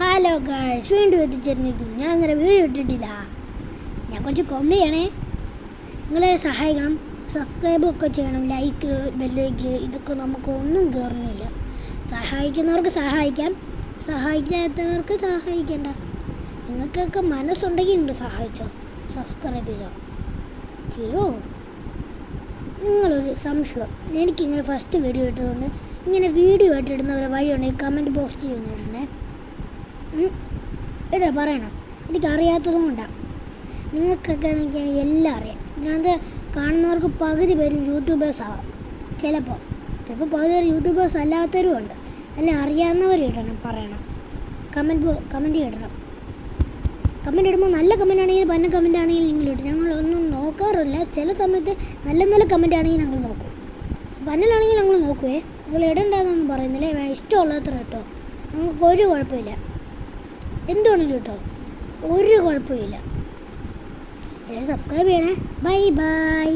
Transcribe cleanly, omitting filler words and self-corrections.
Hello guys, വീണ്ടും എത്തിച്ചേർന്നിരിക്കുന്നു. ഞാൻ അങ്ങനെ വീഡിയോ ഇട്ടിട്ടില്ല. ഞാൻ കുറച്ച് കോമഡി ചെയ്യണേ. നിങ്ങളെ സഹായിക്കണം, സബ്സ്ക്രൈബൊക്കെ ചെയ്യണം, ലൈക്ക്, ബെല്ലൈക്ക്, ഇതൊക്കെ നമുക്ക് ഒന്നും കയറുന്നില്ല. സഹായിക്കുന്നവർക്ക് സഹായിക്കാം, സഹായിക്കാത്തവർക്ക് സഹായിക്കേണ്ട. നിങ്ങൾക്കൊക്കെ മനസ്സുണ്ടെങ്കിൽ നിങ്ങൾ സഹായിച്ചോ, സബ്സ്ക്രൈബ് ചെയ്യോ. നിങ്ങളൊരു സംശയം, എനിക്കിങ്ങനെ ഫസ്റ്റ് വീഡിയോ ഇട്ടതുകൊണ്ട് ഇങ്ങനെ വീഡിയോ ആയിട്ട് ഇടുന്നവരെ വഴിയുണ്ടെങ്കിൽ കമൻറ്റ് ബോക്സ് ചെയ്യുന്നുണ്ടേ. പറയണം, എനിക്കറിയാത്തതും കൊണ്ടാണ്. നിങ്ങൾക്കൊക്കെ ആണെങ്കിൽ എല്ലാം അറിയാം. ഇതിനകത്ത് കാണുന്നവർക്ക് പകുതി പേരും യൂട്യൂബേഴ്സ് ആവാം. ചിലപ്പോൾ പകുതി പേര് യൂട്യൂബേഴ്സ് അല്ലാത്തവരും ഉണ്ട്. അല്ല, അറിയാവുന്നവർ ഇടണം, പറയണം, കമൻറ്റ് ഇടണം. കമൻറ്റ് ഇടുമ്പോൾ നല്ല കമൻറ്റ് ആണെങ്കിൽ, പന്ന കമൻറ്റ് ആണെങ്കിൽ നിങ്ങൾ ഇടും. ഞങ്ങളൊന്നും നോക്കാറില്ല. ചില സമയത്ത് നല്ല നല്ല കമൻറ്റ് ആണെങ്കിൽ ഞങ്ങൾ നോക്കും. പന്നലാണെങ്കിൽ ഞങ്ങൾ നോക്കുവേ. നിങ്ങൾ ഇടണ്ടെന്നൊന്നും പറയുന്നില്ല. ഇഷ്ടമുള്ളത്ര കേട്ടോ, ഞങ്ങൾക്ക് ഒരു കുഴപ്പമില്ല. എന്തുകൊണ്ടെങ്കിലും കേട്ടോ, ഒരു കുഴപ്പമില്ല. എല്ലാവരും സബ്സ്ക്രൈബ് ചെയ്യണേ. Bye bye.